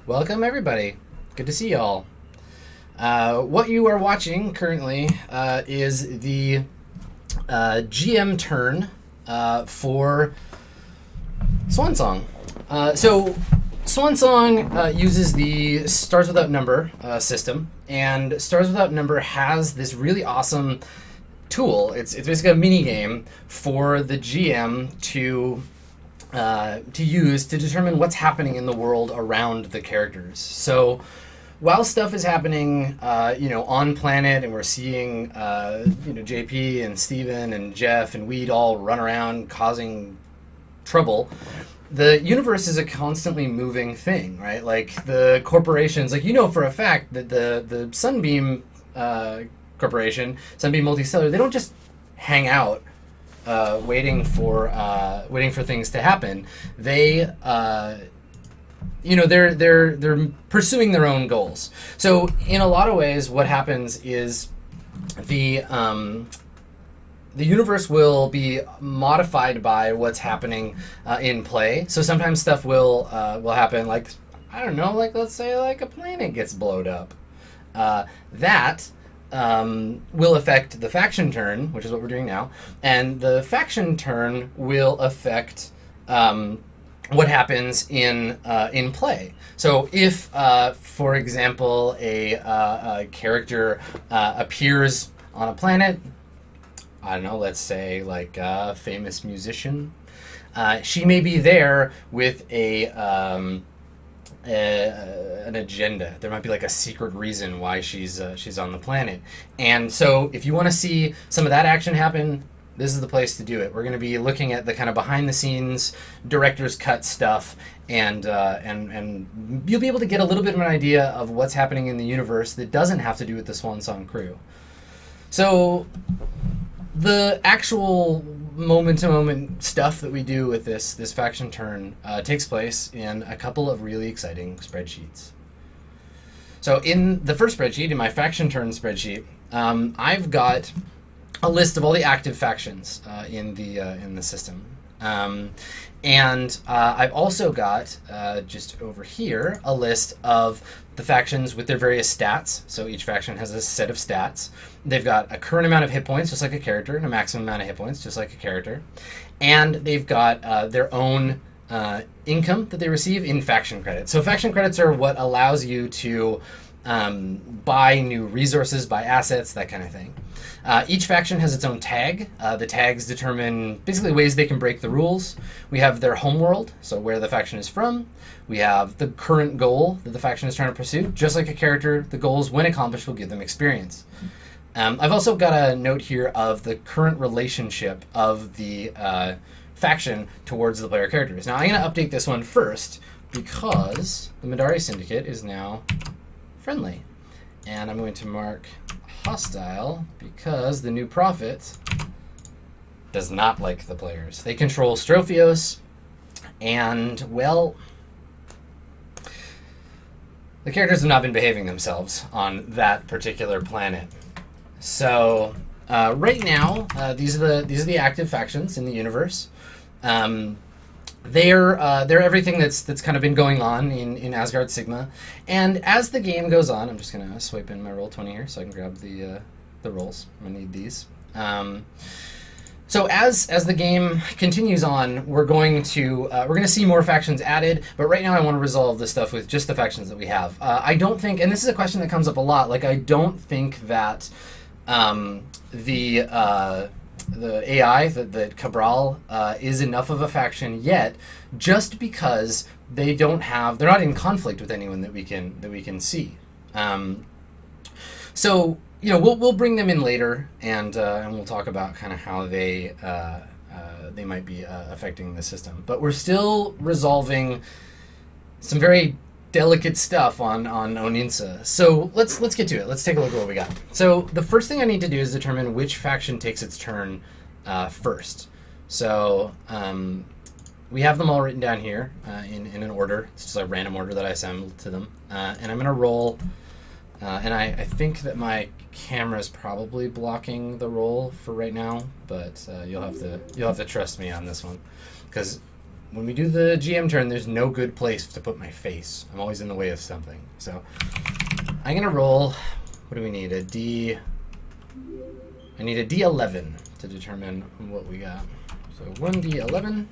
Welcome, everybody. Good to see y'all. What you are watching currently is the GM turn for Swan Song. So Swan Song uses the Stars Without Number system, and Stars Without Number has this really awesome tool. It's basically a mini game for the GM to use to determine what's happening in the world around the characters. So while stuff is happening, on planet, and we're seeing, JP and Steven and Jeff and Weed all run around causing trouble, the universe is a constantly moving thing, right? Like the corporations, for a fact that the Sunbeam Corporation, Sunbeam Multicellular, they don't just hang out waiting for things to happen. They they're pursuing their own goals. So in a lot of ways, what happens is the universe will be modified by what's happening in play. So sometimes stuff will happen, let's say a planet gets blowed up. That will affect the faction turn, which is what we're doing now, and the faction turn will affect what happens in play. So if, for example, a character appears on a planet, I don't know, let's say like a famous musician, she may be there with an agenda. There might be like a secret reason why she's on the planet. And so if you want to see some of that action happen, this is the place to do it. We're going to be looking at the kind of behind the scenes director's cut stuff, and you'll be able to get a little bit of an idea of what's happening in the universe that doesn't have to do with the Swan Song crew. So the actual moment-to-moment stuff that we do with this faction turn takes place in a couple of really exciting spreadsheets. So in the first spreadsheet, in my faction turn spreadsheet, I've got a list of all the active factions in the system, and I've also got just over here a list of the factions with their various stats. So each faction has a set of stats. They've got a current amount of hit points, just like a character, and a maximum amount of hit points, just like a character. And they've got their own income that they receive in faction credits. So faction credits are what allows you to buy new resources, buy assets, that kind of thing. Each faction has its own tag. The tags determine basically ways they can break the rules. We have their homeworld, so where the faction is from. We have the current goal that the faction is trying to pursue. Just like a character, the goals, when accomplished, will give them experience. I've also got a note here of the current relationship of the faction towards the player characters. Now, I'm going to update this one first because the Midari Syndicate is now friendly. And I'm going to mark hostile because the new prophet does not like the players. They control Strophios, and, well, the characters have not been behaving themselves on that particular planet. So right now, these are the active factions in the universe. They're everything that's kind of been going on in Asgard Sigma, and as the game goes on, I'm just gonna swipe in my Roll20 here so I can grab the rolls. I'm gonna need these. So as the game continues on, we're going to see more factions added, but right now I want to resolve the stuff with just the factions that we have. I don't think, and this is a question that comes up a lot, I don't think that the AI, that Cabral is enough of a faction yet, just because they're not in conflict with anyone that we can see. So we'll bring them in later, and we'll talk about kind of how they might be affecting the system. But we're still resolving some very delicate stuff on Oninsa. So let's get to it. Let's take a look at what we got. So the first thing I need to do is determine which faction takes its turn first. So we have them all written down here in an order. It's just a random order that I assembled to them. And I'm going to roll. And I think that my camera is probably blocking the roll for right now, but you'll have to trust me on this one, because when we do the GM turn, there's no good place to put my face. I'm always in the way of something. So I'm going to roll, what do we need? I need a D11 to determine what we got. So 1D11.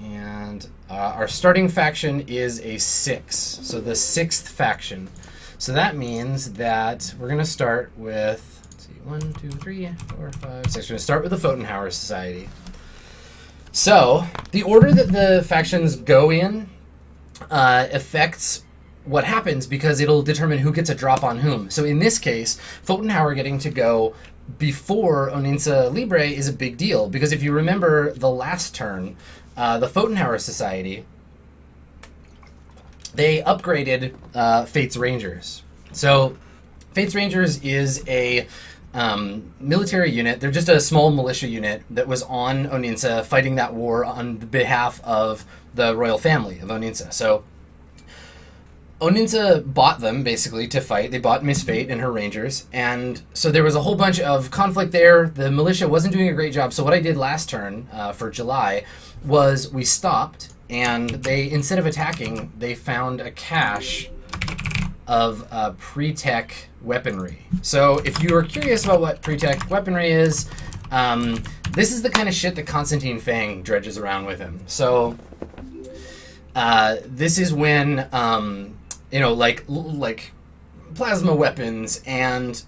And our starting faction is a 6. So the 6th faction. So that means that we're going to start with, let's see, 1, 2, 3, 4, 5, 6. We're going to start with the Photonhauer Society. So the order that the factions go in affects what happens because it'll determine who gets a drop on whom. So in this case, Photonhauer getting to go before Oninsa Libre is a big deal because if you remember the last turn, the Photonhauer Society, they upgraded Fate's Rangers. So Fate's Rangers is a military unit. They're just a small militia unit that was on Oninsa fighting that war on behalf of the royal family of Oninsa. So Oninsa bought them, basically, to fight. They bought Miss Fate and her rangers, and so there was a whole bunch of conflict there. The militia wasn't doing a great job, so what I did last turn, for July, was we stopped, and they, instead of attacking, they found a cache of pre-tech weaponry. So if you are curious about what pre-tech weaponry is, this is the kind of shit that Constantine Fang dredges around with him. So this is when... you know, like plasma weapons and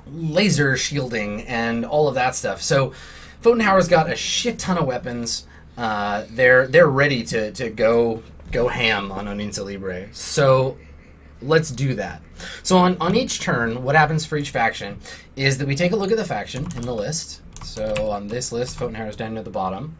laser shielding and all of that stuff. So Photonhauer's got a shit ton of weapons. They're ready to go ham on Oninsa Libre. So let's do that. So on each turn, what happens for each faction is that we take a look at the faction in the list. So on this list, Photonhauer's down at the bottom.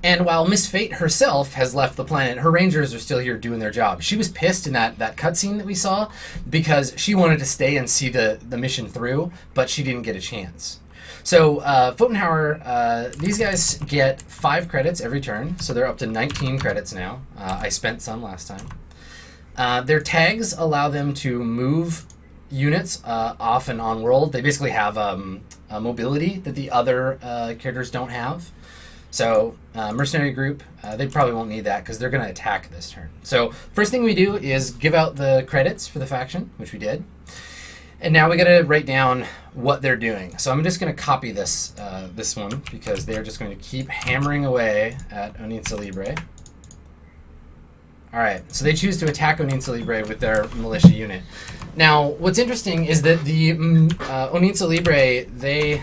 And while Miss Fate herself has left the planet, her rangers are still here doing their job. She was pissed in that cutscene that we saw because she wanted to stay and see the mission through, but she didn't get a chance. So Photonhauer, these guys get 5 credits every turn, so they're up to 19 credits now. I spent some last time. Their tags allow them to move units off and on world. They basically have a mobility that the other characters don't have. So, Mercenary Group, they probably won't need that because they're going to attack this turn. So, first thing we do is give out the credits for the faction, which we did. And now we got to write down what they're doing. So I'm just going to copy this this one because they're just going to keep hammering away at Oninsa Libre. Alright, so they choose to attack Oninsa Libre with their militia unit. Now, what's interesting is that the Oninsa Libre, they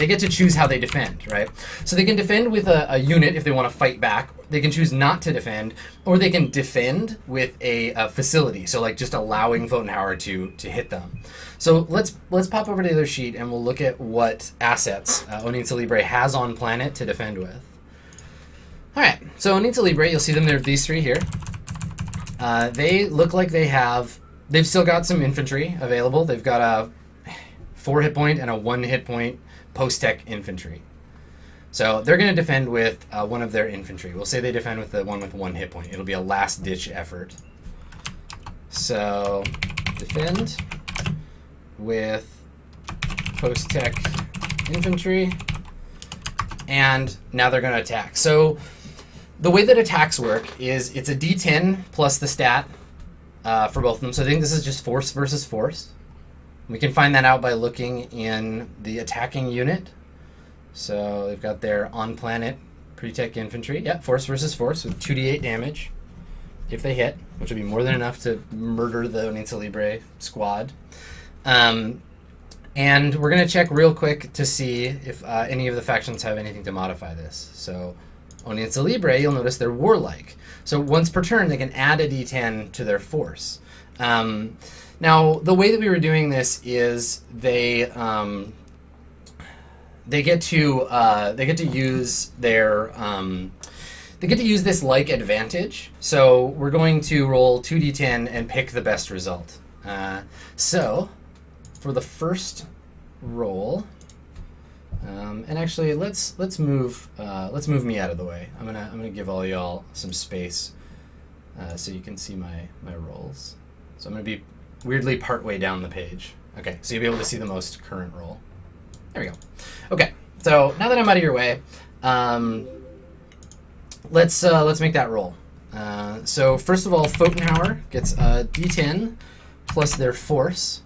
get to choose how they defend, right? So they can defend with a unit if they want to fight back. They can choose not to defend, or they can defend with a facility. So like just allowing Photonhauer to hit them. So let's pop over to the other sheet and we'll look at what assets Oninsa Libre has on planet to defend with. All right, so Oninsa Libre, you'll see them. There are these 3 here. They look like they've still got some infantry available. They've got a 4 hit point and a 1 hit point post-tech infantry. So they're going to defend with one of their infantry. We'll say they defend with the one with 1 hit point. It'll be a last-ditch effort. So defend with post-tech infantry. And now they're going to attack. So the way that attacks work is it's a D10 plus the stat for both of them. So I think this is just force versus force. We can find that out by looking in the attacking unit. So they've got their on-planet pre-tech infantry. Yep, force versus force with 2d8 damage if they hit, which will be more than enough to murder the Oninsa Libre squad. And we're going to check real quick to see if any of the factions have anything to modify this. So Oninsa Libre, you'll notice they're warlike. So once per turn, they can add a d10 to their force. Now, the way that we were doing this is they get to use their they get to use this like advantage. So we're going to roll 2d10 and pick the best result. So for the first roll, and actually let's move me out of the way. I'm gonna give all y'all some space so you can see my rolls. So I'm gonna be weirdly partway down the page. Okay, so you'll be able to see the most current roll. There we go. Okay, so now that I'm out of your way, let's make that roll. So first of all, Pfotenhauer gets a D10 plus their force,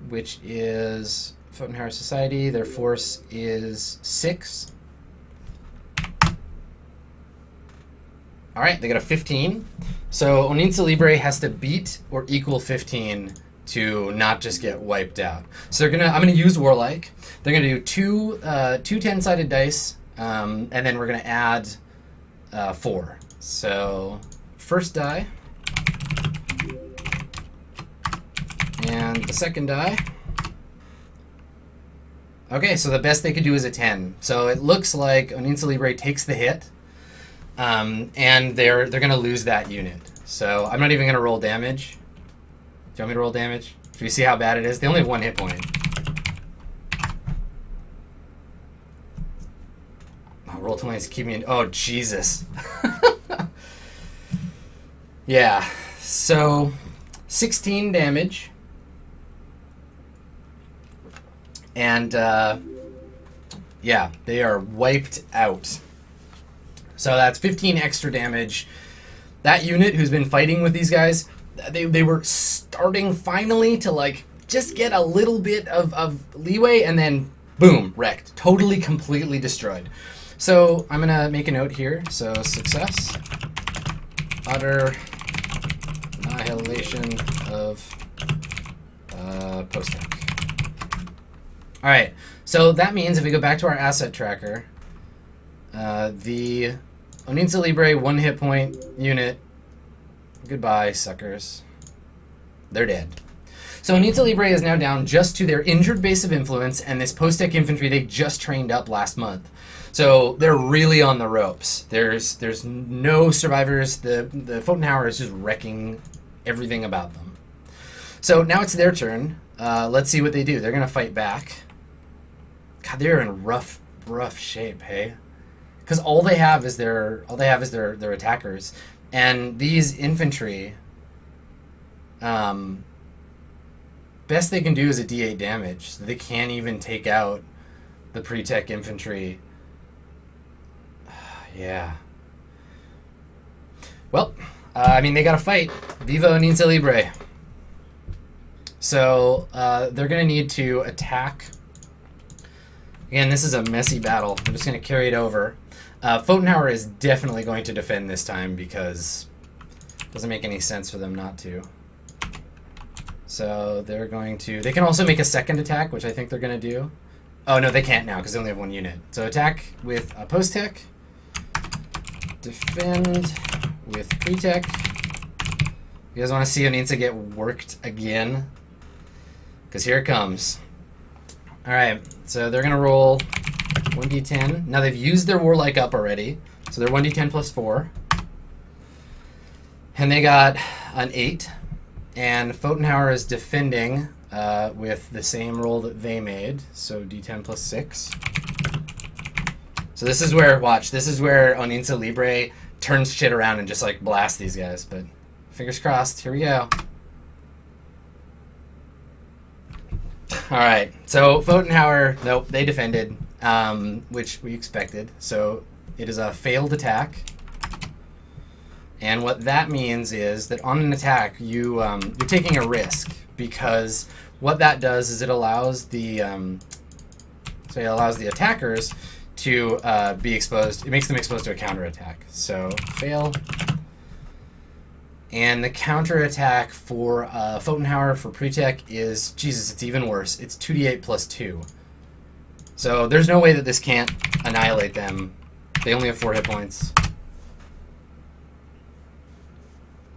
which is Pfotenhauer Society. Their force is 6. All right, they got a 15. So Oninza Libre has to beat or equal 15 to not just get wiped out. So I'm gonna use Warlike. They're gonna do two 10-sided dice, and then we're gonna add 4. So first die, and the second die. Okay, so the best they could do is a 10. So it looks like Oninza Libre takes the hit, and they're gonna lose that unit. So I'm not even gonna roll damage. Do you want me to roll damage? Should we see how bad it is? They only have 1 hit point. Oh, roll 20 is keeping me in. Oh, Jesus. Yeah, so 16 damage. And, yeah, they are wiped out. So that's 15 extra damage. That unit who's been fighting with these guys, they were starting finally to, like, just get a little bit of leeway, and then, boom, wrecked. Totally, completely destroyed. So I'm going to make a note here. So success. Utter annihilation of post-tech. All right, so that means if we go back to our asset tracker, the Oninza Libre 1 hit point unit, goodbye, suckers. They're dead. So Oninza Libre is now down just to their injured base of influence and this post-tech infantry they just trained up last month. So they're really on the ropes. There's no survivors. The Pfotenhauer is just wrecking everything about them. So now it's their turn. Let's see what they do. They're gonna fight back. God, they're in rough shape, hey? Because all they have is their attackers, and these infantry. Best they can do is a D8 damage. So they can't even take out the pre-tech infantry. Yeah. Well, I mean, they gotta fight. Viva Oninza Libre. So they're gonna need to attack. Again, this is a messy battle. I'm just going to carry it over. Pfotenhauer is definitely going to defend this time because it doesn't make any sense for them not to. So they're going to... They can also make a second attack, which I think they're going to do. Oh, no, they can't now because they only have 1 unit. So attack with a post-tech. Defend with pre-tech. You guys want to see Oninza get worked again? Because here it comes. Alright, so they're going to roll 1d10. Now they've used their Warlike up already, so they're 1d10 plus 4. And they got an 8. And Pfotenhauer is defending with the same roll that they made, so d10 plus 6. So this is where, watch, this is where Oninza Libre turns shit around and just like blasts these guys, but fingers crossed, here we go. Alright, so Pfotenhauer, nope, they defended, which we expected. So it is a failed attack. And what that means is that on an attack, you're taking a risk, because what that does is it allows the attackers to be exposed. It makes them exposed to a counterattack. So fail. And the counterattack for Pfotenhauer for pre-tech is, Jesus, it's even worse. It's 2d8 plus 2. So there's no way that this can't annihilate them. They only have 4 hit points.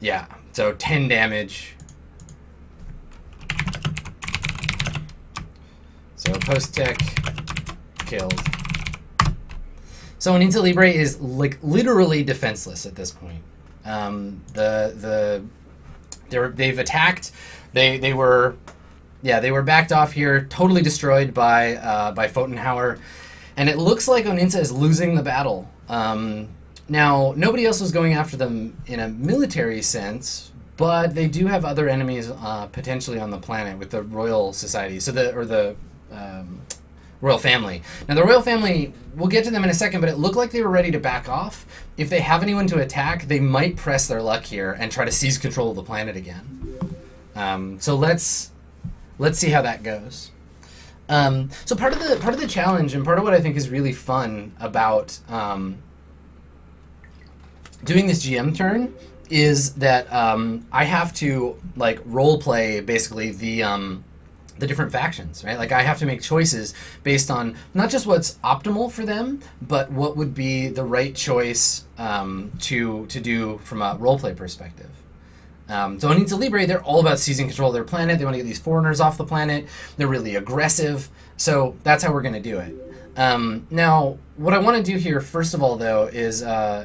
Yeah, so 10 damage. So post-tech killed. So Oninza Libre is like literally defenseless at this point. They've attacked. They were backed off here, totally destroyed by Pfotenhauer, and it looks like Oninza is losing the battle. Now nobody else was going after them in a military sense, but they do have other enemies potentially on the planet with the Royal Society. So royal family. Now the royal family, we'll get to them in a second, but it looked like they were ready to back off. If they have anyone to attack, they might press their luck here and try to seize control of the planet again. So let's see how that goes. So part of the challenge, and part of what I think is really fun about doing this GM turn, is that I have to like role play basically the different factions, right? Like I have to make choices based on not just what's optimal for them, but what would be the right choice to do from a roleplay perspective. So Anita Libre, they're all about seizing control of their planet. They want to get these foreigners off the planet. They're really aggressive. So that's how we're going to do it. Now, what I want to do here, first of all, though, is I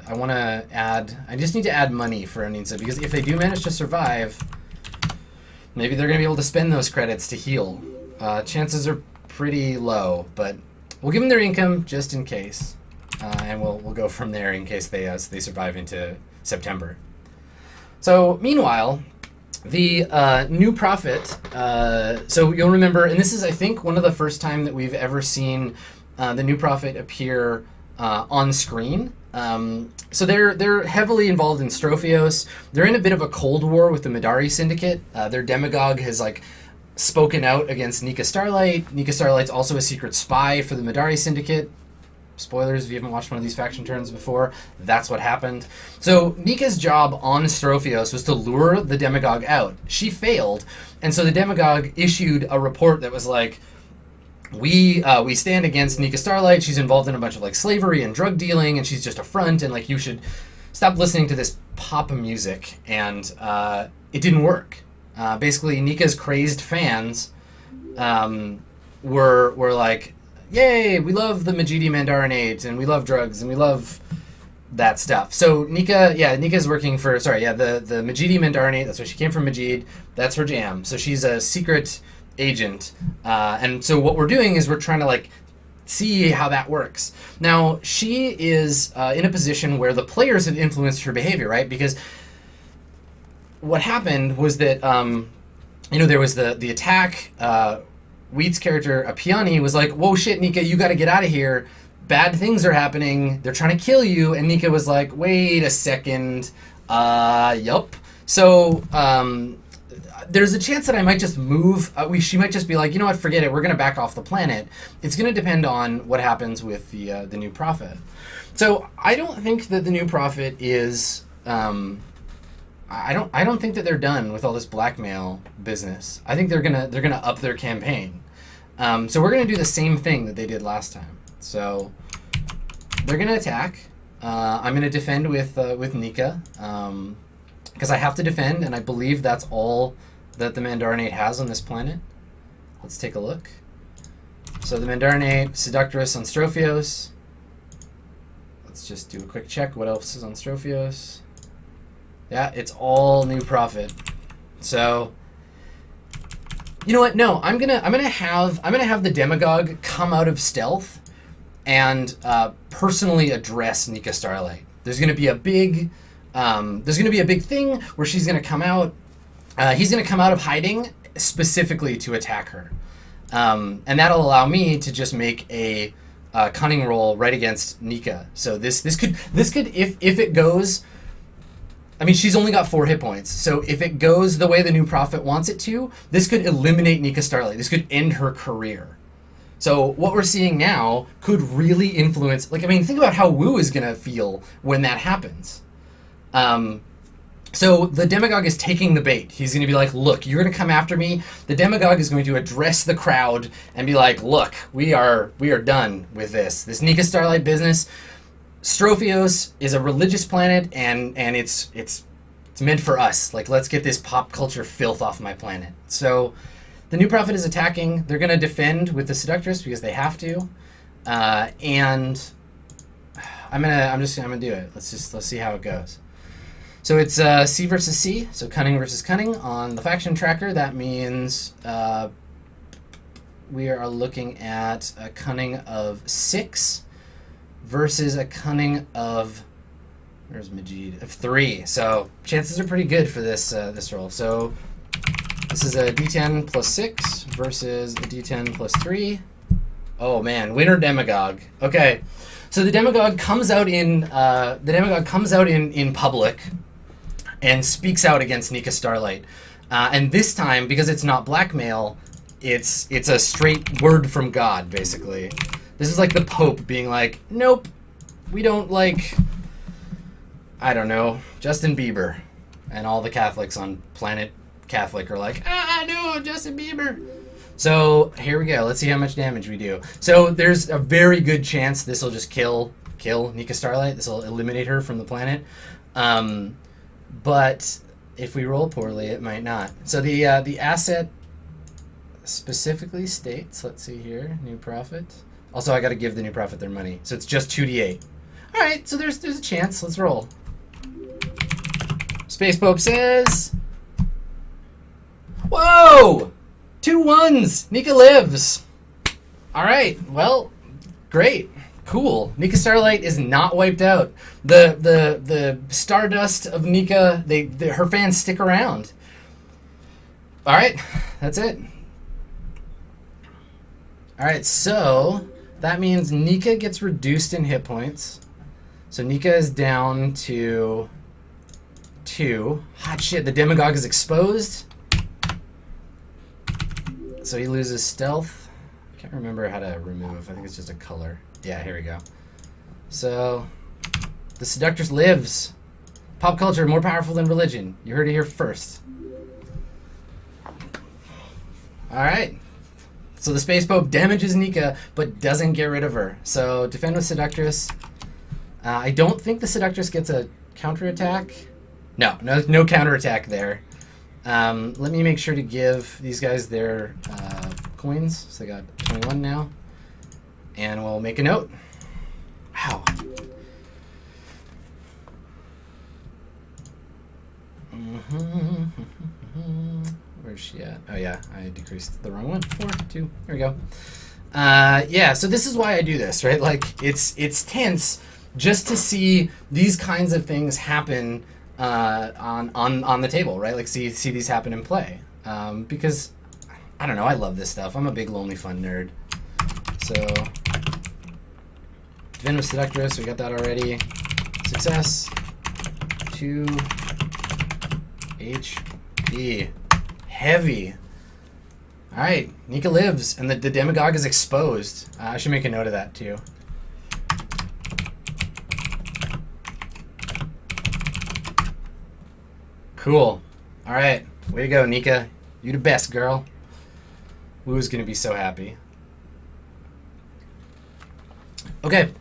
just need to add money for Anita, because if they do manage to survive, maybe they're going to be able to spend those credits to heal. Chances are pretty low, but we'll give them their income just in case, and we'll go from there in case they survive into September. So meanwhile, the new prophet. So you'll remember, and this is I think one of the first time that we've ever seen the new prophet appear on screen. So they're heavily involved in Strophios. They're in a bit of a cold war with the Midari Syndicate. Their demagogue has like spoken out against Nika Starlight. Nika Starlight's also a secret spy for the Midari Syndicate. Spoilers if you haven't watched one of these faction turns before, that's what happened. So Nika's job on Strophios was to lure the demagogue out. She failed, and so the demagogue issued a report that was like, we stand against Nika Starlight. She's involved in a bunch of like slavery and drug dealing, and she's just a front, and like you should stop listening to this pop music. And it didn't work. Basically, Nika's crazed fans were like, yay, we love the Majidi Mandarinate, and we love drugs, and we love that stuff. So Nika's working for, the Majidi Mandarinate. That's why she came from Majid. That's her jam. So she's a secret agent, and so what we're doing is we're trying to like see how that works. Now she is in a position where the players have influenced her behavior, right? Because what happened was that there was the attack. Wheat's character Apiani was like, whoa shit, Nika, you got to get out of here, bad things are happening, they're trying to kill you. And Nika was like, wait a second, yup. So there's a chance that I might just move. She might just be like, you know what, forget it, we're going to back off the planet. It's going to depend on what happens with the new prophet. So I don't think that the new prophet is... I don't think that they're done with all this blackmail business. I think they're gonna up their campaign. So we're gonna do the same thing that they did last time. So they're gonna attack. I'm gonna defend with Nika because I have to defend, and I believe that's all that the Mandarinate has on this planet. Let's take a look. So the Mandarinate, Seductress on Strophios. Let's just do a quick check. What else is on Strophios? Yeah, it's all new prophet. So, you know what? No, I'm gonna have the demagogue come out of stealth and personally address Nika Starlight. There's gonna be a big thing where she's gonna come out. He's gonna come out of hiding specifically to attack her, and that'll allow me to just make a cunning roll right against Nika. So this could if it goes. I mean, she's only got 4 hit points, so if it goes the way the new prophet wants it to, this could eliminate Nika Starlight. This could end her career. So what we're seeing now could really influence... Like, I mean, think about how Wu is going to feel when that happens. So the demagogue is taking the bait. He's going to be like, look, you're going to come after me. The demagogue is going to address the crowd and be like, look, we are done with this Nika Starlight business. Strophios is a religious planet, and it's meant for us. Like, let's get this pop culture filth off my planet. So the new prophet is attacking. They're going to defend with the Seductress because they have to. And I'm gonna do it. Let's see how it goes. So it's C versus C. So cunning versus cunning on the faction tracker. That means we are looking at a cunning of 6. Versus a cunning of, where's Majid, of 3. So chances are pretty good for this this roll. So this is a D10 plus 6 versus a D10 plus 3. Oh man, Winter Demagogue. Okay, so the Demagogue comes out in in public and speaks out against Nika Starlight. And this time, because it's not blackmail, it's a straight word from God, basically. This is like the Pope being like, nope, we don't like, I don't know, Justin Bieber. And all the Catholics on planet Catholic are like, no, Justin Bieber. So here we go. Let's see how much damage we do. So there's a very good chance this will just kill Nika Starlight. This will eliminate her from the planet. But if we roll poorly, it might not. So the asset specifically states, let's see here, new prophet. Also, I got to give the new prophet their money. So it's just 2d8. All right, so there's a chance. Let's roll. Space Pope says, whoa! 2 1s! Nika lives! Alright, well, great. Cool. Nika Starlight is not wiped out. The Stardust of Nika, her fans stick around. Alright, that's it. Alright, so that means Nika gets reduced in hit points. So Nika is down to 2. Hot shit, the Demagogue is exposed. So he loses stealth. I can't remember how to remove. I think it's just a color. Yeah, here we go. So the Seductress lives. Pop culture more powerful than religion. You heard it here first. Alright. So the Space Pope damages Nika, but doesn't get rid of her. So defend with Seductress. I don't think the Seductress gets a counterattack. No counterattack there. Let me make sure to give these guys their coins. So they got 21 now. And we'll make a note. Wow. Where's she at? Oh yeah, I decreased the wrong one. 4, 2, there we go. Yeah, so this is why I do this, right? Like, it's tense just to see these kinds of things happen on the table, right? Like see these happen in play. Because I don't know, I love this stuff. I'm a big Lonely Fun nerd. So Defend with Seductress, we got that already. Success. 2 HP. Heavy. Alright, Nika lives, and the Demagogue is exposed. I should make a note of that too. Cool. Alright. Way to go, Nika. You the best, girl. Wu's gonna be so happy. Okay.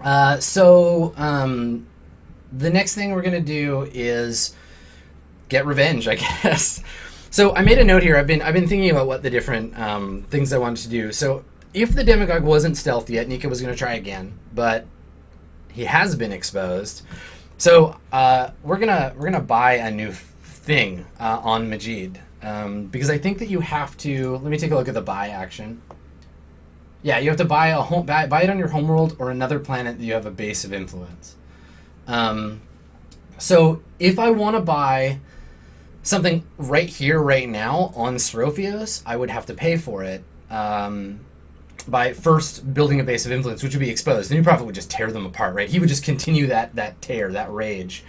The next thing we're gonna do is get revenge, I guess. So I made a note here. I've been thinking about what the different things I wanted to do. So if the Demagogue wasn't stealthed yet, Nika was gonna try again, but he has been exposed. So we're gonna buy a new thing on Majid because I think that you have to. Let me take a look at the buy action. Yeah, you have to buy buy it on your homeworld or another planet that you have a base of influence. So if I want to buy something right here, right now on Strophios, I would have to pay for it by first building a base of influence, which would be exposed. The new prophet would just tear them apart, right? He would just continue that tear, that rage.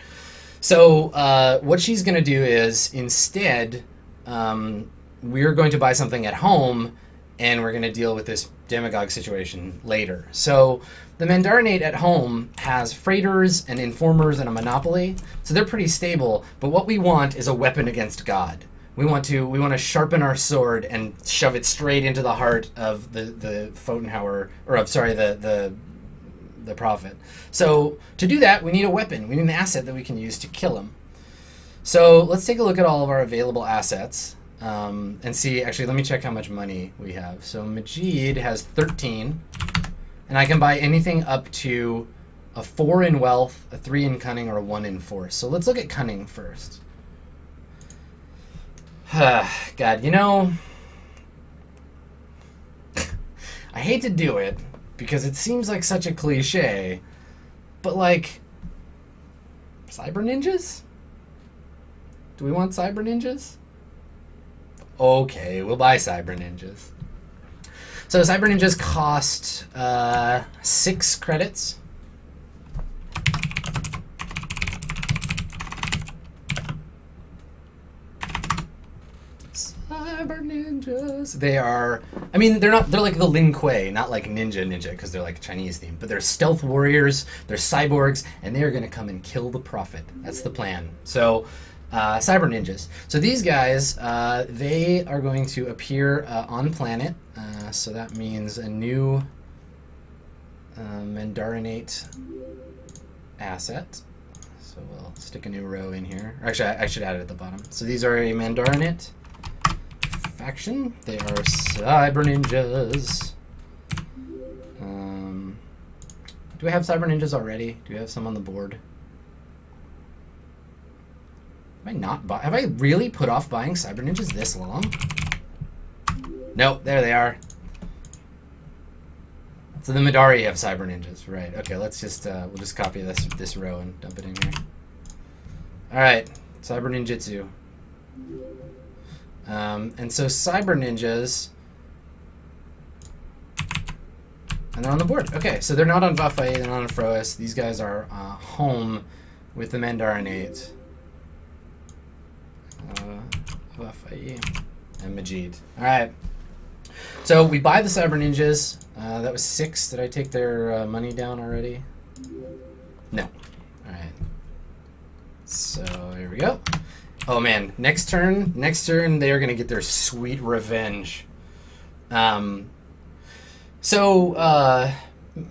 So what she's going to do is instead, we're going to buy something at home, and we're going to deal with this Demagogue situation later. So the Mandarinate at home has freighters and informers and a monopoly, so they're pretty stable. But what we want is a weapon against God. We want to sharpen our sword and shove it straight into the heart of the Photonhauer, or I'm sorry, the prophet. So to do that, we need a weapon. We need an asset that we can use to kill him. So let's take a look at all of our available assets and see. Actually, let me check how much money we have. So Majid has 13, and I can buy anything up to a 4 in wealth, a 3 in cunning, or a 1 in force. So let's look at cunning first. God, you know, I hate to do it because it seems like such a cliche, but like, cyber ninjas? Do we want cyber ninjas? Okay, we'll buy cyber ninjas. So Cyber Ninjas cost 6 credits. Cyber Ninjas. They are, I mean, they're like the Lin Kuei, not like ninja because they're like Chinese themed, but they're stealth warriors, they're cyborgs, and they're going to come and kill the Prophet. That's the plan. So Cyber Ninjas. So these guys, they are going to appear on planet. So that means a new Mandarinate asset. So we'll stick a new row in here. Actually, I should add it at the bottom. So these are a Mandarinate faction. They are Cyber Ninjas. Do we have Cyber Ninjas already? Do we have some on the board? Have I really put off buying Cyber Ninjas this long? Nope, there they are. So the Madari have Cyber Ninjas, right? Okay, let's just we'll just copy this row and dump it in here. All right, Cyber Ninjutsu. And so Cyber Ninjas, and they're on the board. Okay, so they're not on Vafai, they're not on Froas. These guys are home with the Mandarinate. Vafai and Majid. All right. So we buy the Cyber Ninjas. That was 6. Did I take their money down already? No. All right. So here we go. Oh man, next turn they are gonna get their sweet revenge.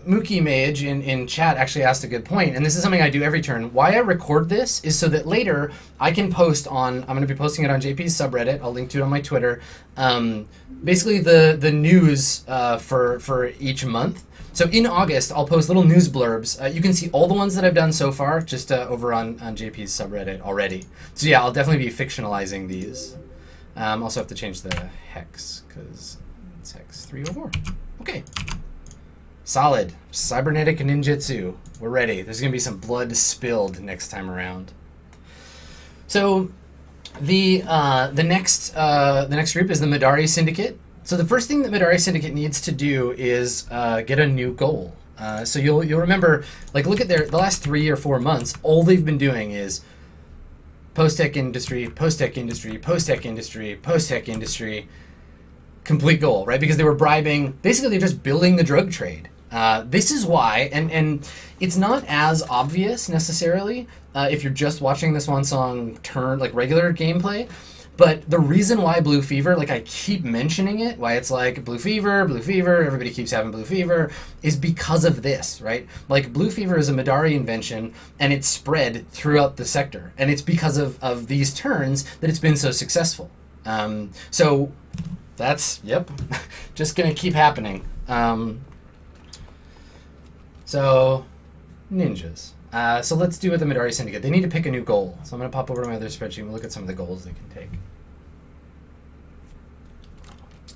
Mookie Mage in chat actually asked a good point, and this is something I do every turn. Why I record this is so that later I can post on, I'm going to be posting it on JP's subreddit, I'll link to it on my Twitter, basically the news for each month. So in August, I'll post little news blurbs. You can see all the ones that I've done so far just over on JP's subreddit already. So yeah, I'll definitely be fictionalizing these. Also have to change the hex, because it's hex 304. Okay. Solid. Cybernetic ninjutsu. We're ready. There's going to be some blood spilled next time around. So the next group is the Madari Syndicate. So the first thing that Madari Syndicate needs to do is get a new goal. So you'll remember, like, look at the last 3 or 4 months. All they've been doing is post-tech industry, post-tech industry, post-tech industry, post-tech industry. Complete goal, right? Because they were bribing. Basically, they're just building the drug trade. This is why, and it's not as obvious necessarily if you're just watching this one song turn, like regular gameplay, but the reason why Blue Fever, like I keep mentioning it, why it's like Blue Fever, everybody keeps having Blue Fever, is because of this, right? Like Blue Fever is a Madari invention, and it's spread throughout the sector, and it's because of these turns that it's been so successful. So that's, yep, just gonna keep happening. So, ninjas. So let's do with the Madari Syndicate. They need to pick a new goal. So I'm going to pop over to my other spreadsheet and we'll look at some of the goals they can take.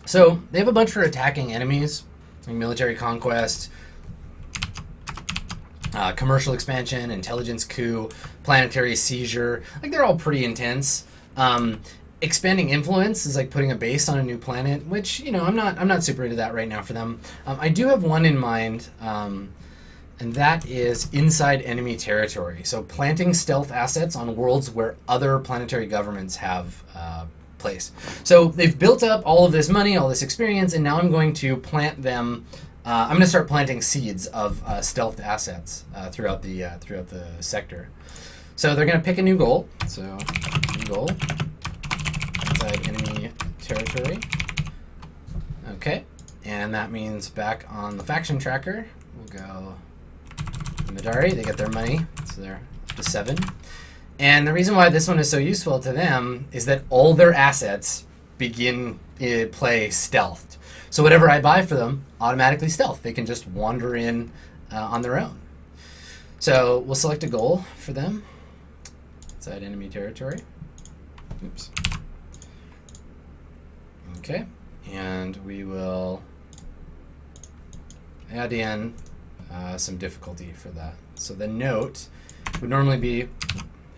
So they have a bunch for attacking enemies, like military conquest, commercial expansion, intelligence coup, planetary seizure. Like they're all pretty intense. Expanding influence is like putting a base on a new planet, which, you know, I'm not super into that right now for them. I do have one in mind. And that is inside enemy territory. So planting stealth assets on worlds where other planetary governments have place. So they've built up all of this money, all this experience, and now I'm going to plant them. I'm going to start planting seeds of stealth assets throughout the sector. So they're going to pick a new goal. So new goal inside enemy territory. Okay, and that means back on the faction tracker, we'll go Madari. They get their money, so they're up to 7. And the reason why this one is so useful to them is that all their assets begin play stealthed. So whatever I buy for them, automatically stealth. They can just wander in on their own. So we'll select a goal for them inside enemy territory. Oops. Okay, and we will add in some difficulty for that. So the note would normally be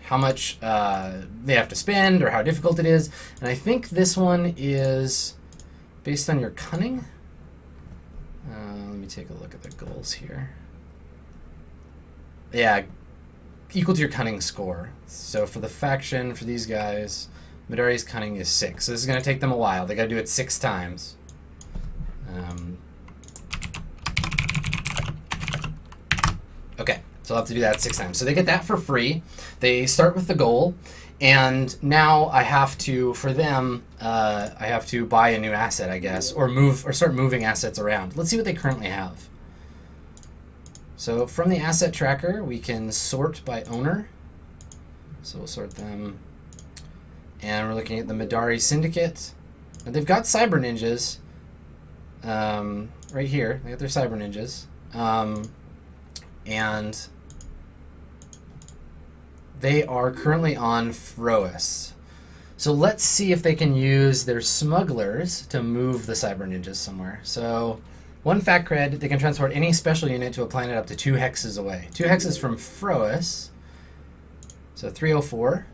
how much they have to spend or how difficult it is. And I think this one is based on your cunning. Let me take a look at the goals here. Yeah, equal to your cunning score. So for the faction, for these guys, Midari's cunning is 6. So this is going to take them a while. They got to do it 6 times. Okay, so I'll have to do that 6 times. So they get that for free. They start with the goal, and now I have to, for them, I have to buy a new asset, I guess, or start moving assets around. Let's see what they currently have. So from the asset tracker, we can sort by owner. So we'll sort them. And we're looking at the Midari Syndicate. And they've got Cyber Ninjas right here. They got their Cyber Ninjas. And they are currently on Frois. So let's see if they can use their smugglers to move the Cyber Ninjas somewhere. So 1 fact cred, they can transport any special unit to a planet up to 2 hexes away. 2 hexes from Frois. So 304.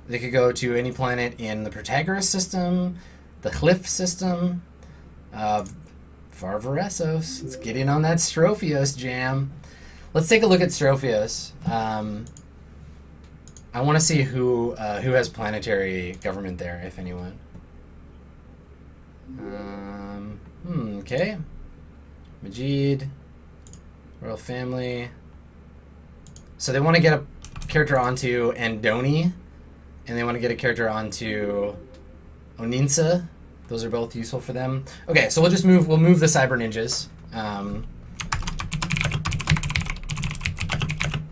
They could go to any planet in the Protagoras system, the Cliff system, Varvaresos. Let's get in on that Strophios jam. Let's take a look at Strophios. I want to see who has planetary government there, if anyone. Okay. Majid, Royal Family. So they want to get a character onto Andoni, and they want to get a character onto Oninsa. Those are both useful for them. Okay, so we'll move the Cyber Ninjas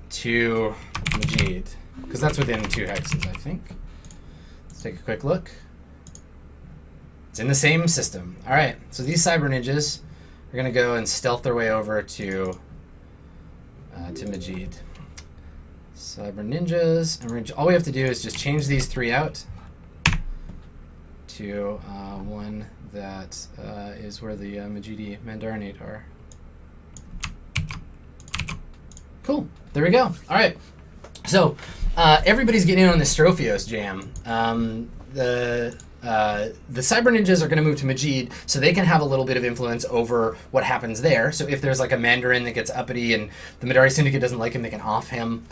to Majid, because that's within 2 hexes, I think. Let's take a quick look. It's in the same system. All right, so these Cyber Ninjas are going to go and stealth their way over to Majid. Cyber Ninjas, and all we have to do is just change these 3 out to one that is where the Majidi Mandarinate are. Cool, there we go. All right, so everybody's getting in on the Strophios jam. The Cyber Ninjas are going to move to Majid so they can have a little bit of influence over what happens there. So if there's like a Mandarin that gets uppity and the Midari Syndicate doesn't like him, they can off him.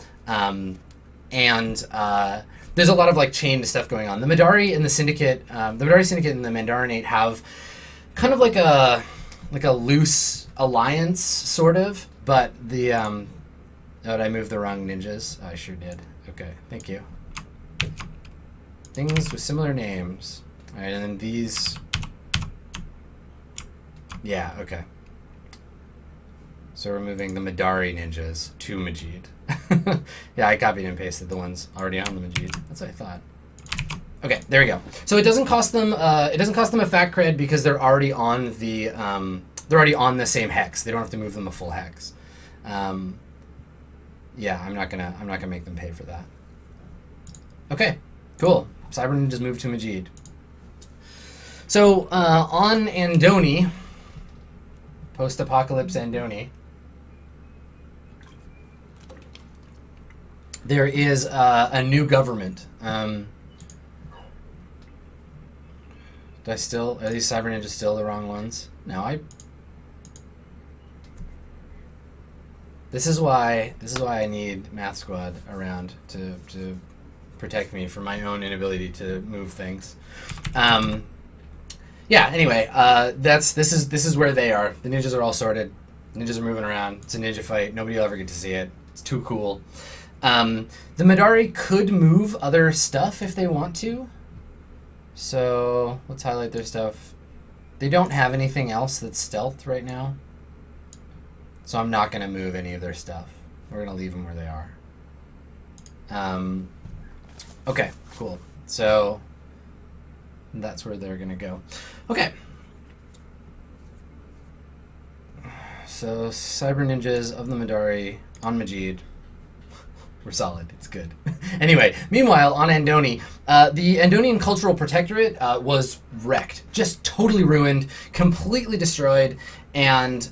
There's a lot of like chained stuff going on. The Midari and the Syndicate, the Midari Syndicate and the Mandarinate have kind of like a loose alliance, sort of. But the oh, did I move the wrong ninjas? I sure did. Okay, thank you. Things with similar names. All right, and then these. Yeah, okay. So we're moving the Midari ninjas to Majid. Yeah, I copied and pasted the ones already on the Majid. That's what I thought. Okay, there we go. So it doesn't cost them. It doesn't cost them a fact cred because they're already on the. They're already on the same hex. They don't have to move them a full hex. Yeah, I'm not gonna make them pay for that. Okay, cool. Cyber Ninjas move to Majid. So on Andoni, post-apocalypse Andoni, there is a new government. Are these Cyber Ninjas still the wrong ones? No, This is why I need Math Squad around to protect me from my own inability to move things. Yeah. Anyway, this is where they are. The ninjas are all sorted. The ninjas are moving around. It's a ninja fight. Nobody will ever get to see it. It's too cool. The Midari could move other stuff if they want to. So let's highlight their stuff. They don't have anything else that's stealth right now. So I'm not going to move any of their stuff. We're going to leave them where they are. Okay, cool. So that's where they're going to go. Okay. So Cyber Ninjas of the Midari on Majid. We're solid. It's good. Anyway, meanwhile, on Andoni, the Andonian Cultural Protectorate was wrecked. Just totally ruined, completely destroyed, and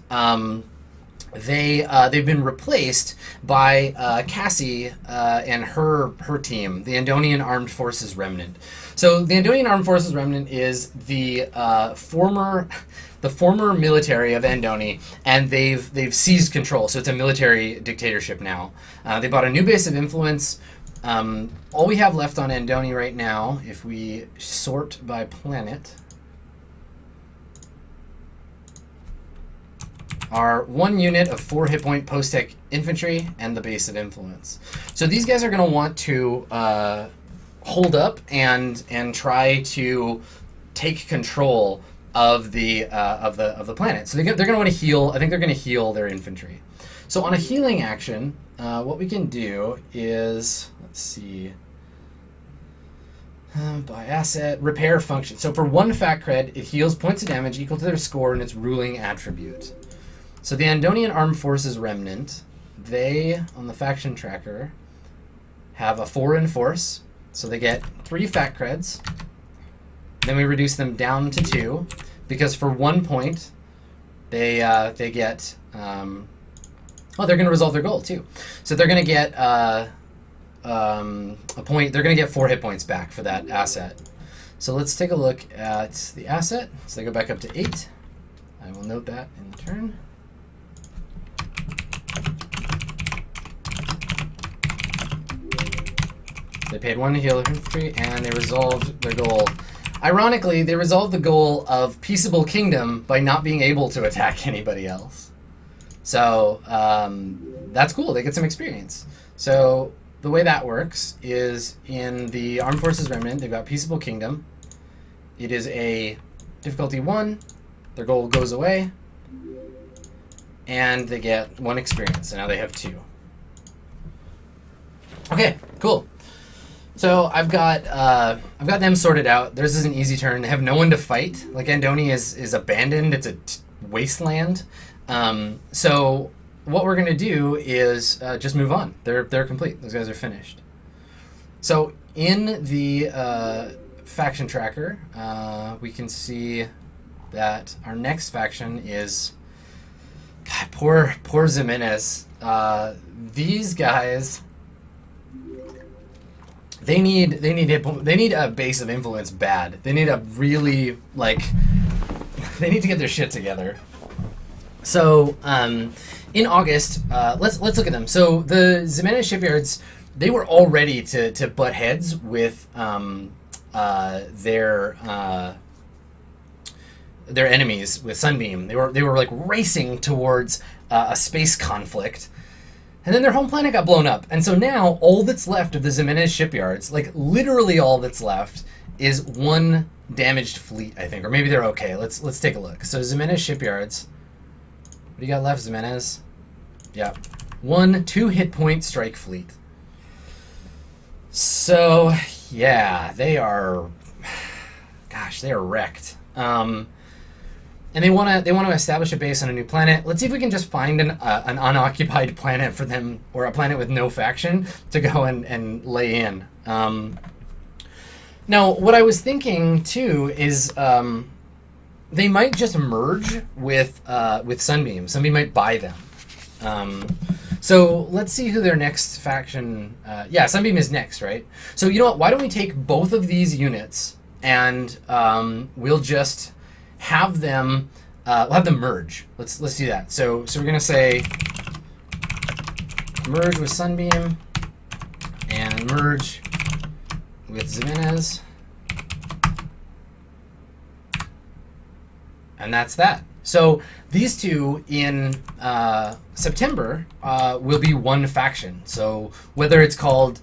they've been replaced by Cassie and her team, the Andonian Armed Forces Remnant. So the Andonian Armed Forces Remnant is the the former military of Andoni, and they've seized control. So it's a military dictatorship now. They bought a new base of influence. All we have left on Andoni right now, if we sort by planet, are 1 unit of 4 hit point post-tech infantry and the base of influence. So these guys are going to want to hold up and try to take control of the planet. So they're going to want to heal. I think they're going to heal their infantry. So on a healing action, what we can do is, let's see, by asset, repair function. So for 1 fact cred, it heals points of damage equal to their score and its ruling attribute. So the Andonian Armed Forces Remnant, they, on the faction tracker, have a 4 in force. So they get 3 fact creds. Then we reduce them down to 2, because for 1 point, they get, well, they're going to resolve their goal too. So they're going to get a point. They're going to get 4 hit points back for that asset. So let's take a look at the asset. So they go back up to 8. I will note that in the turn. They paid 1 to heal infantry, and they resolved their goal. Ironically, they resolved the goal of peaceable kingdom by not being able to attack anybody else. So that's cool. They get some experience. So the way that works is in the Armed Forces Remnant, they've got peaceable kingdom. It is a difficulty 1. Their goal goes away, and they get 1 experience. So now they have 2. Okay, cool. So I've got them sorted out. Theirs is an easy turn. They have no one to fight. Like, Andoni is abandoned. It's a wasteland. So what we're gonna do is just move on. They're complete. Those guys are finished. So in the faction tracker, we can see that our next faction is, God, poor Ximenez. These guys. They need a base of influence bad. They need a really, like, they need to get their shit together. So in August, let's look at them. So the Ximenez shipyards, they were all ready to butt heads with their enemies, with Sunbeam. They were like racing towards a space conflict. And then their home planet got blown up. And so now all that's left of the Ximenez shipyards, like literally all that's left, is 1 damaged fleet, I think. Or maybe they're okay. Let's take a look. So Ximenez shipyards. What do you got left, Ximenez? Yeah. 1 2 hit point strike fleet. So yeah, they are, gosh, they are wrecked. And they want to establish a base on a new planet. Let's see if we can just find an unoccupied planet for them, or a planet with no faction, to go and lay in. Now, what I was thinking too is they might just merge with Sunbeam. Sunbeam might buy them. So let's see who their next faction. Yeah, Sunbeam is next, right? So you know what? Why don't we take both of these units and we'll just have them we'll have them merge. Let's do that. So we're gonna say merge with Sunbeam and merge with Ximenez, and that's that. So these two in September will be 1 faction. So whether it's called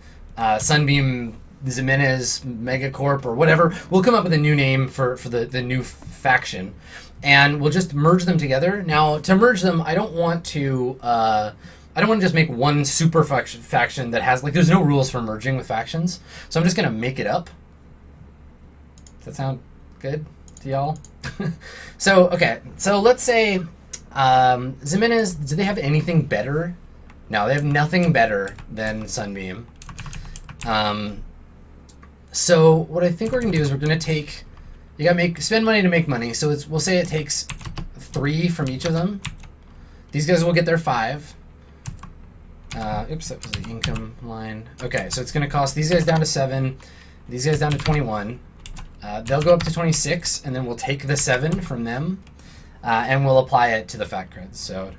Sunbeam Ximenez Megacorp or whatever, we'll come up with a new name for the new faction, and we'll just merge them together. Now, to merge them, I don't want to just make 1 super faction that has, like, there's no rules for merging with factions, so I'm just gonna make it up. Does that sound good to y'all? So okay, so let's say Ximenez, do they have anything better? No, they have nothing better than Sunbeam. So what I think we're gonna do is we're gonna take, you gotta spend money to make money. So we'll say it takes 3 from each of them. These guys will get their 5. Oops, that was the income line. Okay, so it's gonna cost these guys down to 7, these guys down to 21. They'll go up to 26, and then we'll take the 7 from them. and we'll apply it to the fact creds. So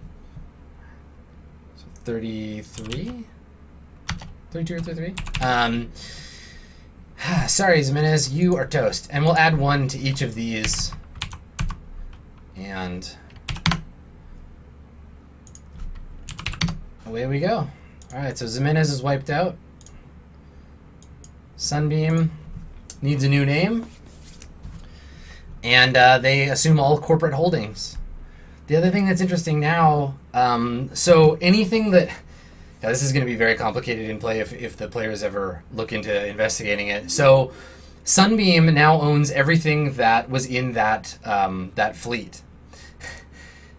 33? 32 or 33? Sorry, Jimenez, you are toast. And we'll add 1 to each of these. And away we go. All right, so Jimenez is wiped out. Sunbeam needs a new name. And they assume all corporate holdings. The other thing that's interesting now, so anything that... Now this is going to be very complicated in play if the players ever look into investigating it. So Sunbeam now owns everything that was in that, that fleet.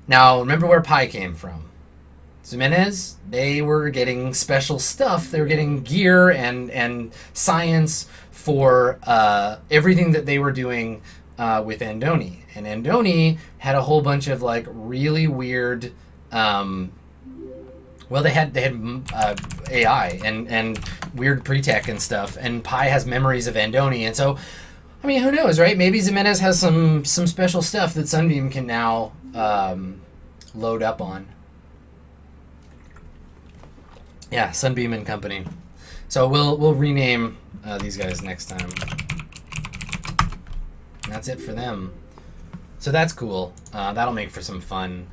Now, remember where Pi came from. Jimenez, they were getting special stuff. They were getting gear and science for everything that they were doing with Andoni. And Andoni had a whole bunch of like really weird... well, they had AI and weird pre-tech and stuff, and Pi has memories of Andoni, and so, I mean, who knows, right? Maybe Jimenez has some special stuff that Sunbeam can now load up on. Yeah, Sunbeam and Company. So we'll rename these guys next time. And that's it for them. So that's cool. That'll make for some fun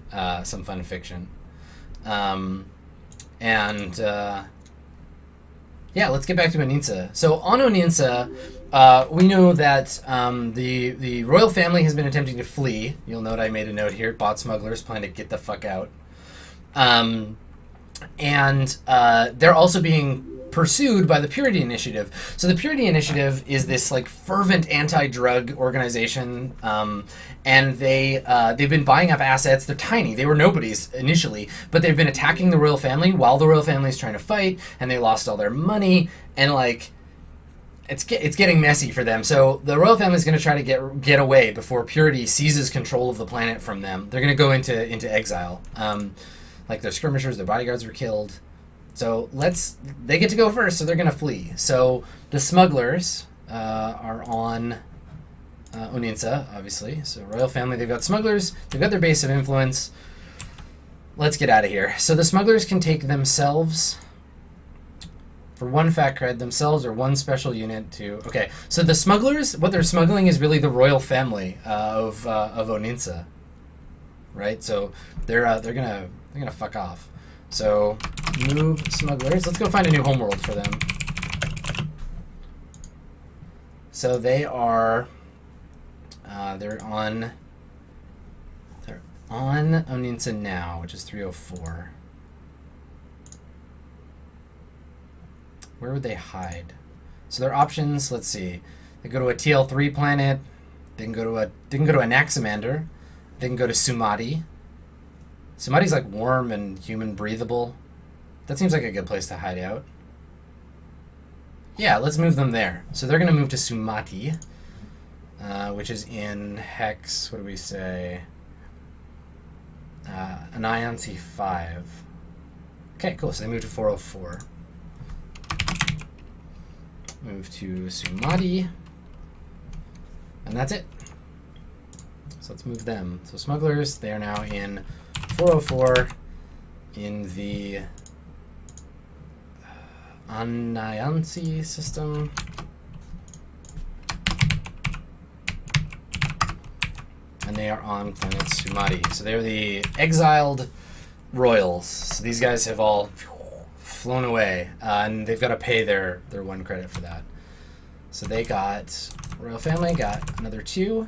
fiction. Yeah, let's get back to Oninsa. So on Oninsa, we know that the royal family has been attempting to flee. You'll note I made a note here. Bot smugglers plan to get the fuck out. They're also being pursued by the Purity Initiative. So the Purity Initiative is this like fervent anti-drug organization, and they've been buying up assets. They're tiny. They were nobodies initially, but they've been attacking the royal family while the royal family is trying to fight, and they lost all their money, and like it's getting messy for them. So the royal family is going to try to get away before Purity seizes control of the planet from them. They're going to go into exile. Like their skirmishers, their bodyguards were killed. So they get to go first, so they're going to flee. So the smugglers are on Oninsa, obviously. So royal family, they've got smugglers, they've got their base of influence. Let's get out of here. So the smugglers can take themselves, for 1 fact cred, themselves or 1 special unit to... Okay, so the smugglers, what they're smuggling is really the royal family of Oninsa. Right? So they're gonna fuck off. So move smugglers. Let's go find a new homeworld for them. So they are they're on Oninsa now, which is 304. Where would they hide? So their options, let's see. They go to a TL3 planet. They can go to Anaximander. They can go to Sumati. Sumati's like warm and human breathable. That seems like a good place to hide out. Yeah, let's move them there. So they're going to move to Sumati, which is in Hex, what do we say? Anion 5. Okay, cool. So they move to 404. Move to Sumati. And that's it. So let's move them. So smugglers, they are now in 404 in the Anayansi system. And they are on planet Sumati. So they're the exiled royals. So these guys have all flown away, and they've got to pay their 1 credit for that. So they got, royal family got another 2.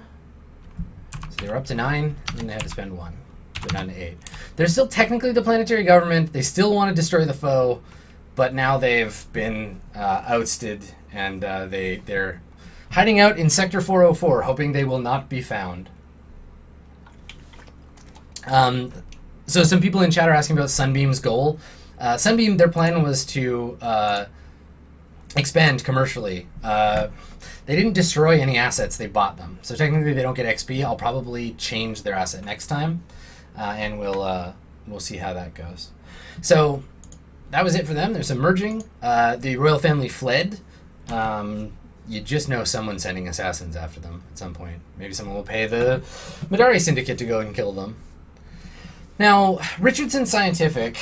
So they were up to 9, and then they had to spend 1. They're down to 8. They're still technically the planetary government. They still want to destroy the foe, but now they've been ousted, and they're hiding out in Sector 404, hoping they will not be found. So some people in chat are asking about Sunbeam's goal. Sunbeam, their plan was to expand commercially. They didn't destroy any assets, they bought them. So technically they don't get XP. I'll probably change their asset next time, and we'll see how that goes. So that was it for them. There's some merging. The royal family fled, you just know someone's sending assassins after them at some point. Maybe someone will pay the Madari Syndicate to go and kill them. Now, Richardson Scientific,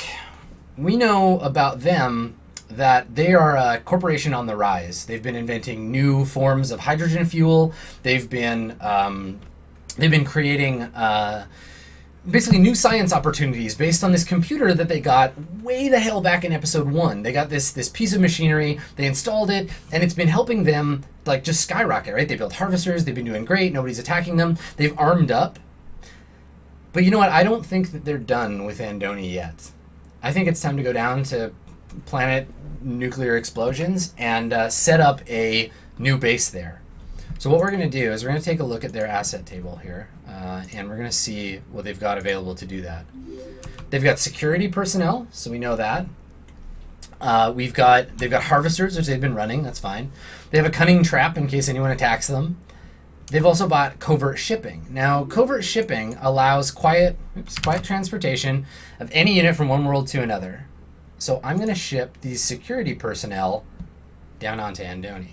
we know about them that they are a corporation on the rise. They've been inventing new forms of hydrogen fuel. They've been creating basically new science opportunities based on this computer that they got way the hell back in episode 1. They got this piece of machinery, they installed it, and it's been helping them like just skyrocket, right? They built harvesters, they've been doing great, nobody's attacking them, they've armed up. But you know what? I don't think that they're done with Andoni yet. I think it's time to go down to planet nuclear explosions and set up a new base there. So what we're going to do is we're going to take a look at their asset table here, and we're going to see what they've got available to do that. They've got security personnel, so we know that. They've got harvesters, which they've been running. That's fine. They have a cunning trap in case anyone attacks them. They've also bought covert shipping. Now, covert shipping allows quiet transportation of any unit from one world to another. So I'm going to ship these security personnel down onto Andoni.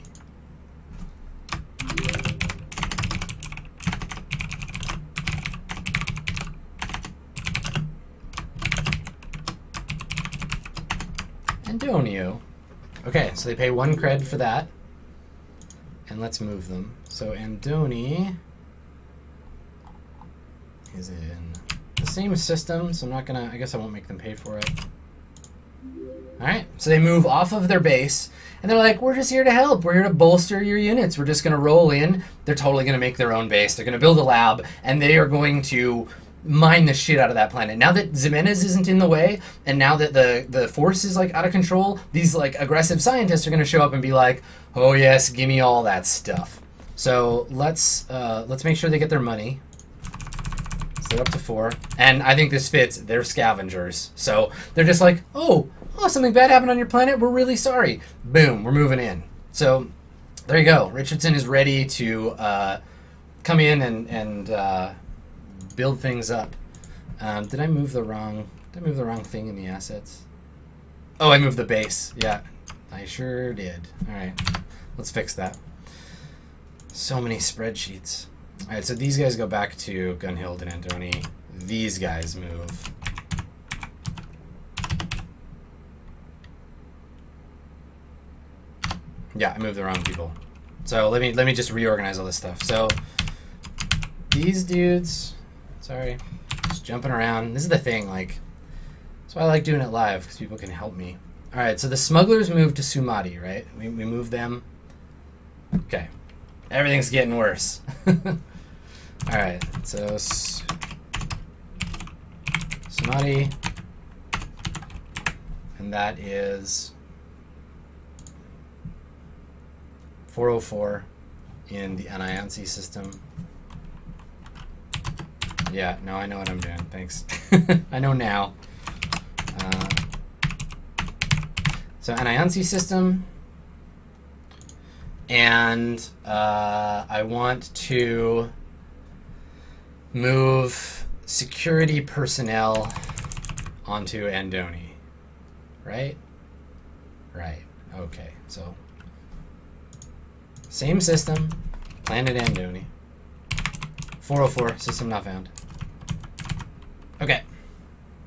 Andonio. Okay, so they pay 1 cred for that. And let's move them. So Andoni is in the same system, so I'm not gonna, I guess I won't make them pay for it. Alright, so they move off of their base, and they're like, we're just here to help. We're here to bolster your units. We're just gonna roll in. They're totally gonna make their own base. They're gonna build a lab, and they are going to mine the shit out of that planet. Now that Ximenez isn't in the way, and now that the force is like out of control, these like aggressive scientists are gonna show up and be like, oh yes, give me all that stuff. So let's make sure they get their money. So they're up to 4, and I think this fits. They're scavengers, so they're just like, oh, something bad happened on your planet. We're really sorry. Boom, we're moving in. So there you go. Richardson is ready to come in and build things up. Did I move the wrong thing in the assets? Oh, I moved the base. Yeah, I sure did. All right, let's fix that. So many spreadsheets. All right, so these guys go back to Gunhild and Andoni. These guys move. Yeah, I moved the wrong people. So let me just reorganize all this stuff. So these dudes, sorry, just jumping around. This is the thing, like, that's why I like doing it live, because people can help me. All right, so the smugglers moved to Sumati, right? We moved them. Okay, everything's getting worse. All right, so Sumati, and that is 404 in the Anayansi system. Yeah, no, I know what I'm doing. Thanks. I know now. So Anayansi system, and I want to move security personnel onto Andoni. Right? Right. Okay, so same system, planet Andoni. 404, system not found. Okay.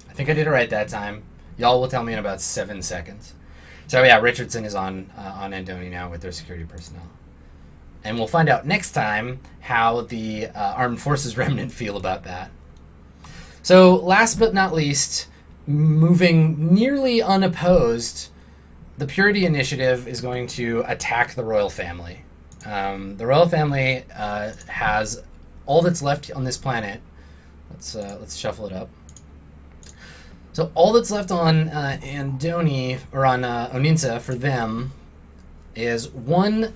I think I did it right that time. Y'all will tell me in about 7 seconds. So yeah, Richardson is on Andoni now with their security personnel. And we'll find out next time how the Armed Forces Remnant feel about that. So last but not least, moving nearly unopposed, the Purity Initiative is going to attack the royal family. The royal family has all that's left on this planet. Let's shuffle it up. So all that's left on Andoni, or on Oninsa for them, is 1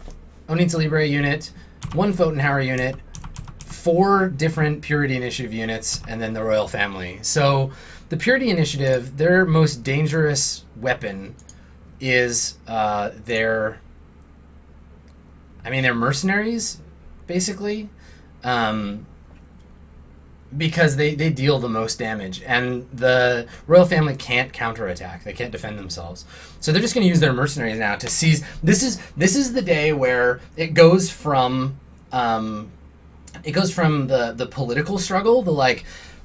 Oninsa Libre unit, 1 Photonhauer unit, 4 different Purity Initiative units, and then the royal family. So the Purity Initiative, their most dangerous weapon is their mercenaries, basically. because they deal the most damage, and the royal family can't counterattack. They can't defend themselves, so they're just going to use their mercenaries now to seize. This is the day where it goes from the political struggle, the like,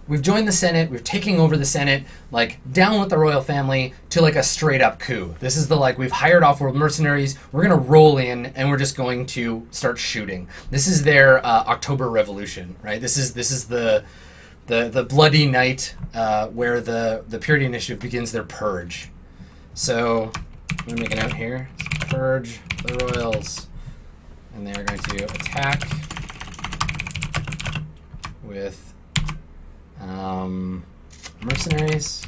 we've joined the Senate, we're taking over the Senate, like, down with the royal family, to like a straight up coup. This is the, like, we've hired off-world mercenaries, we're gonna roll in and we're just going to start shooting. This is their October Revolution, right? This is the bloody night where the Purity Initiative begins their purge. So I'm gonna make a note here: purge the royals, and they're going to attack with mercenaries,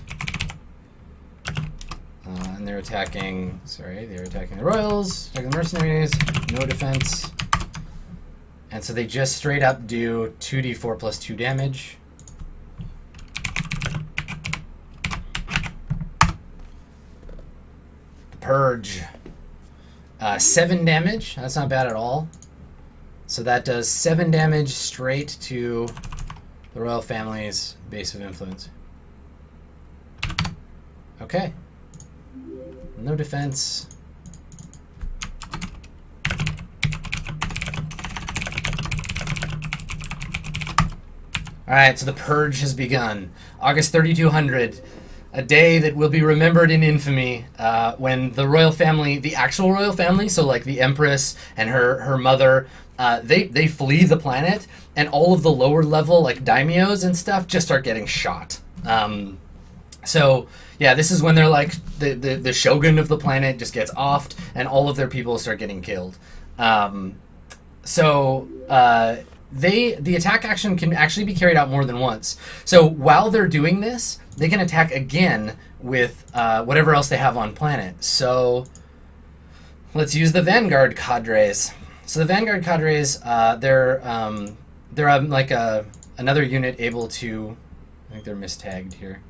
and they're attacking. They're attacking the royals, attacking the mercenaries. No defense, and so they just straight up do 2d4 plus 2 damage. The purge, 7 damage. That's not bad at all. So that does 7 damage straight to the royal family's base of influence. Okay. No defense. Alright, so the purge has begun. August 3200. A day that will be remembered in infamy, when the royal family, the actual royal family, so like the Empress and her mother, they flee the planet, and all of the lower level, like daimyos and stuff, just start getting shot. So yeah, this is when they're like, the shogun of the planet just gets offed, and all of their people start getting killed. The attack action can actually be carried out more than once. So while they're doing this, they can attack again with whatever else they have on planet. So let's use the Vanguard cadres. So the Vanguard cadres, they're like another unit able to, I think they're mistagged here.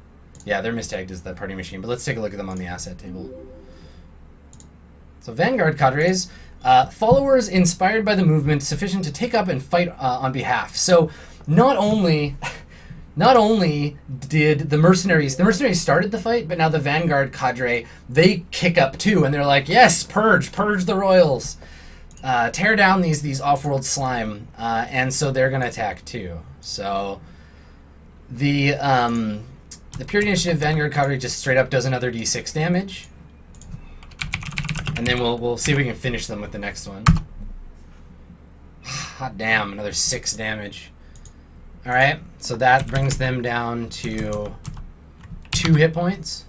Yeah, they're mistagged as the party machine, but let's take a look at them on the asset table. So Vanguard cadres, followers inspired by the movement, sufficient to take up and fight on behalf. So not only did the mercenaries started the fight, but now the Vanguard cadre, they kick up too, and they're like, yes, purge the royals, tear down these off-world slime, and so they're gonna attack too. So the Purity Initiative Vanguard cadre just straight up does another d6 damage, and then we'll see if we can finish them with the next one. Hot damn, another 6 damage. Alright, so that brings them down to 2 hit points.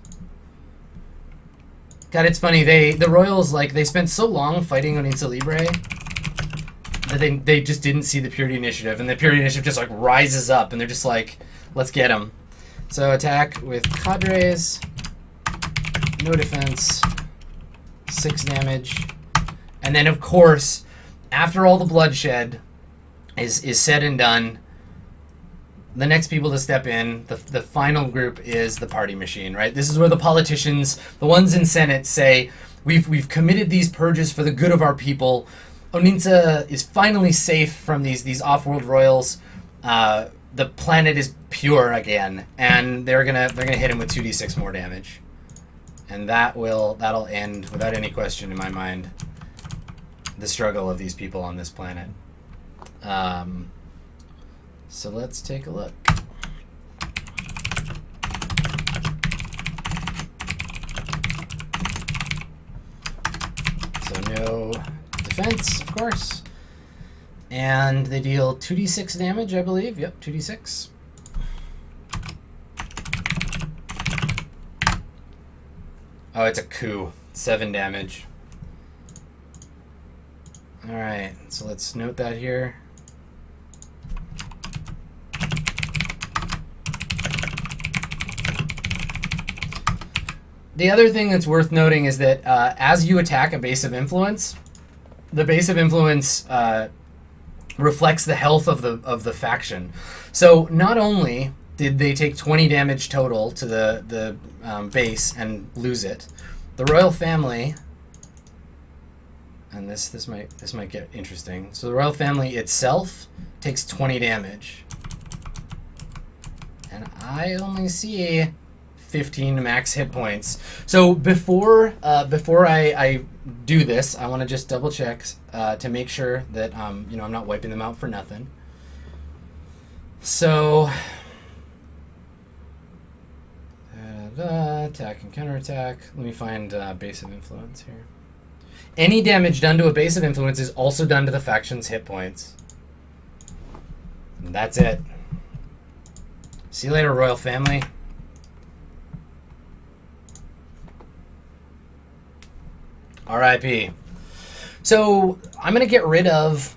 God, it's funny, the royals, like, they spent so long fighting Onitsa Libre that they just didn't see the Purity Initiative, and the Purity Initiative just like rises up, and they're just like, let's get them. So attack with cadres, no defense, 6 damage, and then of course, after all the bloodshed is said and done, the next people to step in, the final group, is the party machine, right? This is where the politicians, the ones in Senate, say, we've committed these purges for the good of our people. Onitsa is finally safe from these off-world royals. The planet is pure again, and they're gonna hit him with 2d6 more damage, and that'll end without any question in my mind the struggle of these people on this planet. So let's take a look. So no defense, of course. And they deal 2d6 damage, I believe. Yep, 2d6. Oh, it's a coup. 7 damage. Alright, so let's note that here. The other thing that's worth noting is that as you attack a base of influence, the base of influence reflects the health of the faction. So not only did they take 20 damage total to the base and lose it, the royal family, and this might get interesting. So the royal family itself takes 20 damage. and I only see 15 max hit points. So before I do this, I want to just double check to make sure that you know, I'm not wiping them out for nothing. So attack and counterattack. Let me find base of influence here. Any damage done to a base of influence is also done to the faction's hit points. And that's it. See you later, royal family. R.I.P. So I'm gonna get rid of.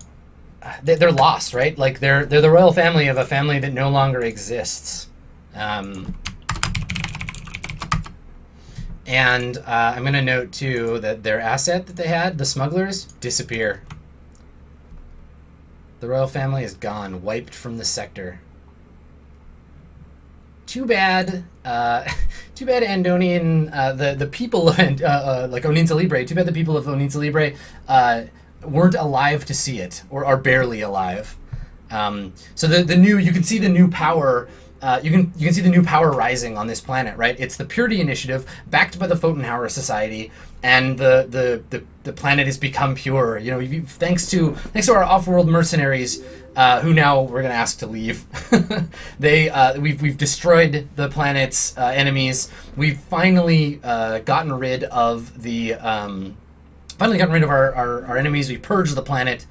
They're lost, right? Like they're the royal family of a family that no longer exists. And I'm gonna note too that their asset that they had, the smugglers, disappear. The royal family is gone, wiped from the sector. Too bad. Too bad Andonian, the people of like Oninza Libre. Too bad the people of Oninza Libre weren't alive to see it, or are barely alive. So the new, you can see the new power. You can see the new power rising on this planet, right? It's the Purity Initiative, backed by the Photonhauer Society, and the planet has become pure. You know, thanks to our off-world mercenaries, who now we're gonna ask to leave. We've destroyed the planet's enemies. We've finally gotten rid of the our enemies. We purged the planet.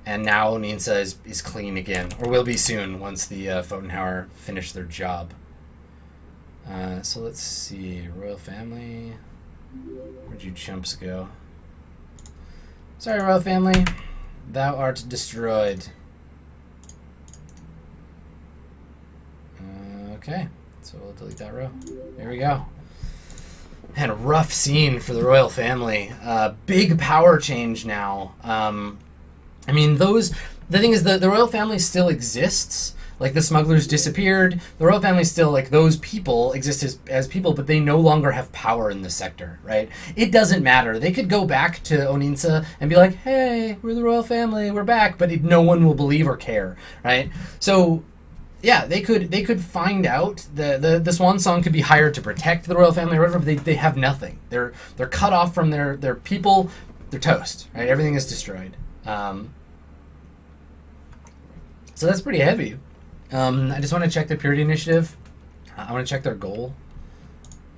And now Oninza is clean again, or will be soon once the Photonhauer finish their job. So let's see, royal family. Where'd you chumps go? Sorry, royal family, thou art destroyed. Okay, so we'll delete that row. There we go. And a rough scene for the royal family. Big power change now. I mean, the thing is, the royal family still exists. Like, the smugglers disappeared. The royal family still, like, those people exist as people, but they no longer have power in the sector, right? It doesn't matter. They could go back to Oninza and be like, hey, we're the royal family, we're back, but no one will believe or care, right? So, yeah, they could find out. The Swan Song could be hired to protect the royal family or whatever, but they have nothing. They're cut off from their people. They're toast, right? Everything is destroyed. So that's pretty heavy. I just want to check the Purity Initiative. I want to check their goal.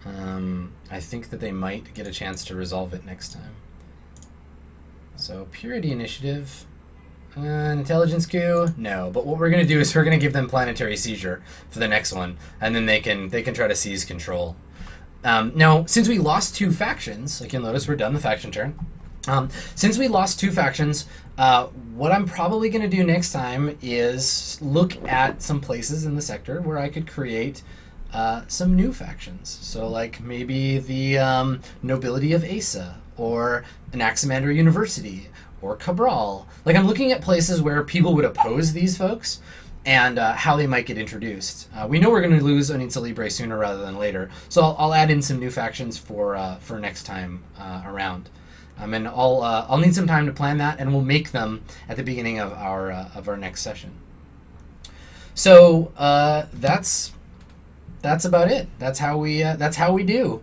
I think that they might get a chance to resolve it next time. So Purity Initiative, intelligence coup, no. But what we're going to do is we're going to give them planetary seizure for the next one, and then they can try to seize control. Now, since we lost 2 factions, like you'll notice we're done the faction turn. Since we lost 2 factions, what I'm probably going to do next time is look at some places in the sector where I could create some new factions. So, like, maybe the Nobility of Asa, or Anaximander University, or Cabral. Like, I'm looking at places where people would oppose these folks, and how they might get introduced. We know we're going to lose Oninza Libre sooner rather than later, so I'll add in some new factions for next time around. And I'll need some time to plan that, and we'll make them at the beginning of our next session. So that's about it. That's how we do.